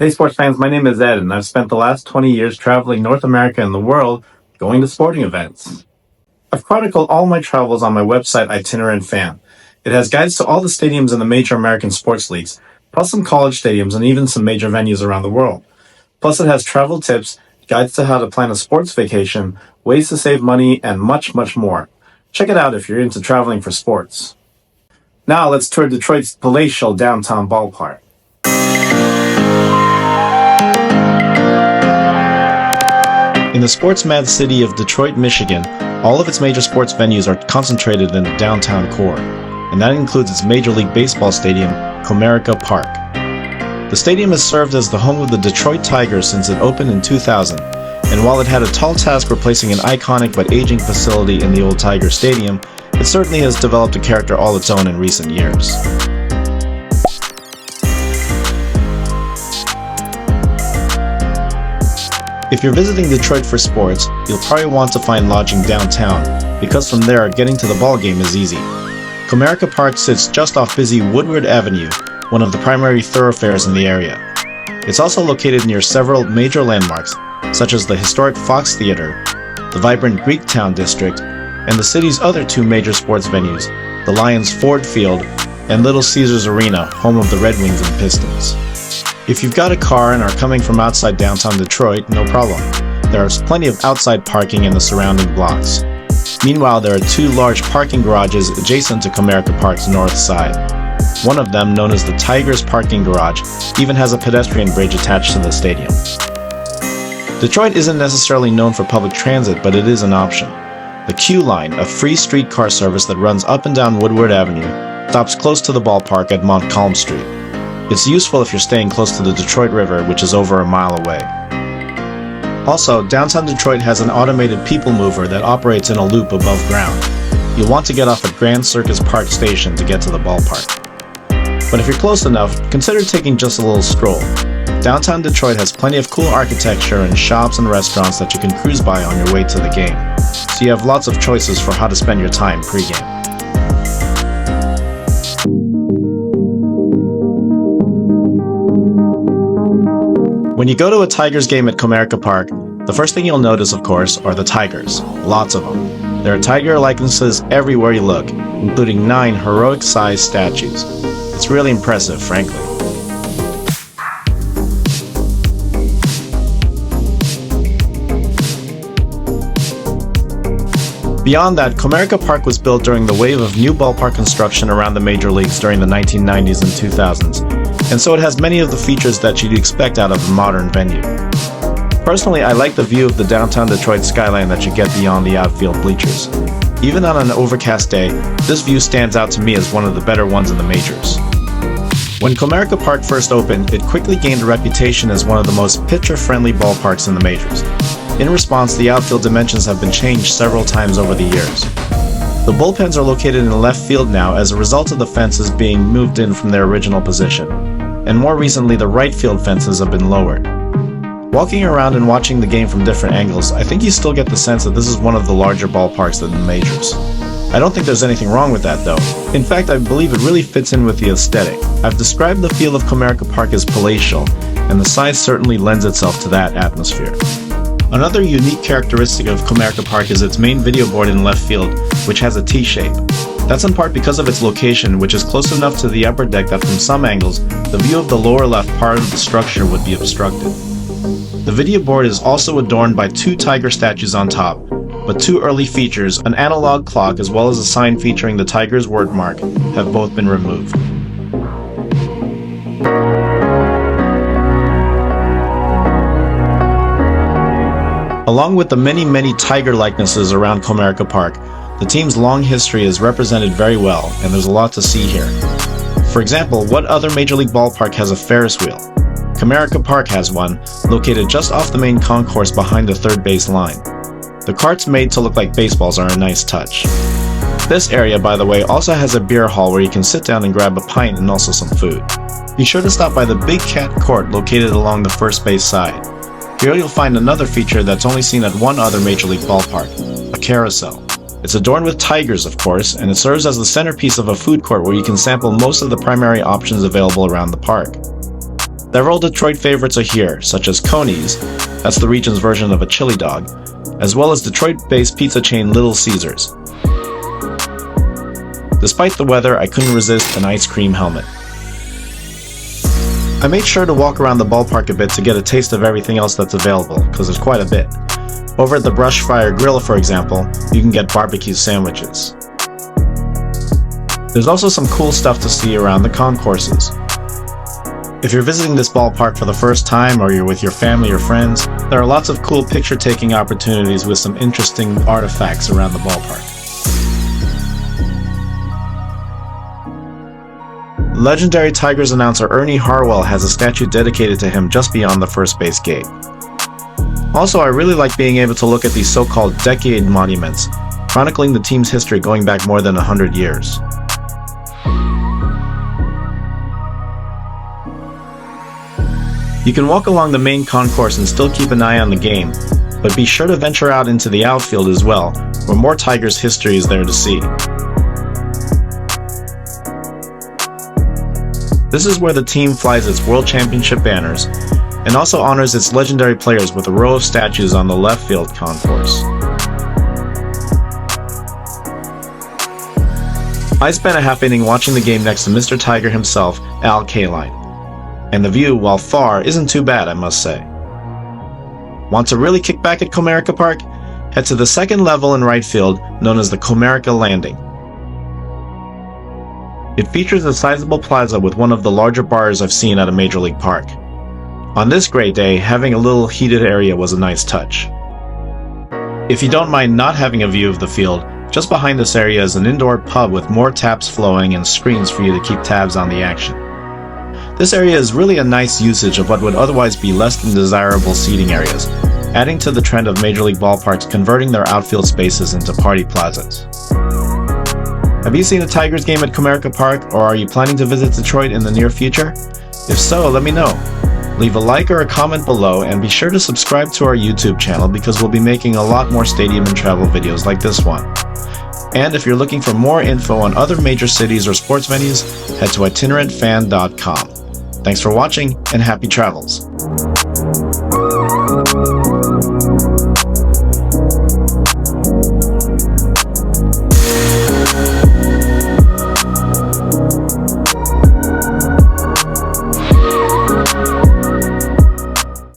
Hey sports fans, my name is Ed and I've spent the last 20 years traveling North America and the world going to sporting events. I've chronicled all my travels on my website Itinerant Fan. It has guides to all the stadiums in the major American sports leagues, plus some college stadiums and even some major venues around the world. Plus it has travel tips, guides to how to plan a sports vacation, ways to save money, and much, much more. Check it out if you're into traveling for sports. Now let's tour Detroit's palatial downtown ballpark. In the sports-mad city of Detroit, Michigan, all of its major sports venues are concentrated in the downtown core, and that includes its Major League Baseball stadium, Comerica Park. The stadium has served as the home of the Detroit Tigers since it opened in 2000, and while it had a tall task replacing an iconic but aging facility in the old Tiger Stadium, it certainly has developed a character all its own in recent years. If you're visiting Detroit for sports, you'll probably want to find lodging downtown, because from there, getting to the ballgame is easy. Comerica Park sits just off busy Woodward Avenue, one of the primary thoroughfares in the area. It's also located near several major landmarks, such as the historic Fox Theater, the vibrant Greektown district, and the city's other two major sports venues, the Lions Ford Field and Little Caesars Arena, home of the Red Wings and Pistons. If you've got a car and are coming from outside downtown Detroit, no problem. There is plenty of outside parking in the surrounding blocks. Meanwhile, there are two large parking garages adjacent to Comerica Park's north side. One of them, known as the Tigers Parking Garage, even has a pedestrian bridge attached to the stadium. Detroit isn't necessarily known for public transit, but it is an option. The Q Line, a free streetcar service that runs up and down Woodward Avenue, stops close to the ballpark at Montcalm Street. It's useful if you're staying close to the Detroit River, which is over a mile away. Also, downtown Detroit has an automated people mover that operates in a loop above ground. You'll want to get off at Grand Circus Park Station to get to the ballpark. But if you're close enough, consider taking just a little stroll. Downtown Detroit has plenty of cool architecture and shops and restaurants that you can cruise by on your way to the game. So you have lots of choices for how to spend your time pre-game. When you go to a Tigers game at Comerica Park, the first thing you'll notice, of course, are the Tigers. Lots of them. There are Tiger likenesses everywhere you look, including 9 heroic-sized statues. It's really impressive, frankly. Beyond that, Comerica Park was built during the wave of new ballpark construction around the major leagues during the 1990s and 2000s. And so it has many of the features that you'd expect out of a modern venue. Personally, I like the view of the downtown Detroit skyline that you get beyond the outfield bleachers. Even on an overcast day, this view stands out to me as one of the better ones in the majors. When Comerica Park first opened, it quickly gained a reputation as one of the most pitcher-friendly ballparks in the majors. In response, the outfield dimensions have been changed several times over the years. The bullpens are located in left field now as a result of the fences being moved in from their original position. And more recently, the right field fences have been lowered. Walking around and watching the game from different angles, I think you still get the sense that this is one of the larger ballparks than the majors. I don't think there's anything wrong with that though. In fact, I believe it really fits in with the aesthetic. I've described the feel of Comerica Park as palatial, and the size certainly lends itself to that atmosphere. Another unique characteristic of Comerica Park is its main video board in left field, which has a T-shape. That's in part because of its location, which is close enough to the upper deck that from some angles, the view of the lower left part of the structure would be obstructed. The video board is also adorned by 2 tiger statues on top, but 2 early features, an analog clock as well as a sign featuring the Tigers wordmark, have both been removed. Along with the many tiger likenesses around Comerica Park, the team's long history is represented very well, and there's a lot to see here. For example, what other Major League ballpark has a Ferris wheel? Comerica Park has one, located just off the main concourse behind the third base line. The carts made to look like baseballs are a nice touch. This area, by the way, also has a beer hall where you can sit down and grab a pint and also some food. Be sure to stop by the Big Cat Court located along the first base side. Here you'll find another feature that's only seen at one other Major League ballpark, a carousel. It's adorned with tigers, of course, and it serves as the centerpiece of a food court where you can sample most of the primary options available around the park. Several Detroit favorites are here, such as Coney's, that's the region's version of a chili dog, as well as Detroit-based pizza chain Little Caesars. Despite the weather, I couldn't resist an ice cream helmet. I made sure to walk around the ballpark a bit to get a taste of everything else that's available, because there's quite a bit. Over at the Brush Fire Grill, for example, you can get barbecue sandwiches. There's also some cool stuff to see around the concourses. If you're visiting this ballpark for the first time or you're with your family or friends, there are lots of cool picture-taking opportunities with some interesting artifacts around the ballpark. Legendary Tigers announcer Ernie Harwell has a statue dedicated to him just beyond the first base gate. Also, I really like being able to look at these so-called decade monuments, chronicling the team's history going back more than 100 years. You can walk along the main concourse and still keep an eye on the game, but be sure to venture out into the outfield as well, where more Tigers history is there to see. This is where the team flies its World Championship banners, and also honors its legendary players with a row of statues on the left field concourse. I spent a half inning watching the game next to Mr. Tiger himself, Al Kaline. And the view, while far, isn't too bad, I must say. Want to really kick back at Comerica Park? Head to the second level in right field, known as the Comerica Landing. It features a sizable plaza with one of the larger bars I've seen at a major league park. On this great day, having a little heated area was a nice touch. If you don't mind not having a view of the field, just behind this area is an indoor pub with more taps flowing and screens for you to keep tabs on the action. This area is really a nice usage of what would otherwise be less than desirable seating areas, adding to the trend of Major League ballparks converting their outfield spaces into party plazas. Have you seen a Tigers game at Comerica Park, or are you planning to visit Detroit in the near future? If so, let me know. Leave a like or a comment below, and be sure to subscribe to our YouTube channel because we'll be making a lot more stadium and travel videos like this one. And if you're looking for more info on other major cities or sports venues, head to itinerantfan.com. Thanks for watching, and happy travels.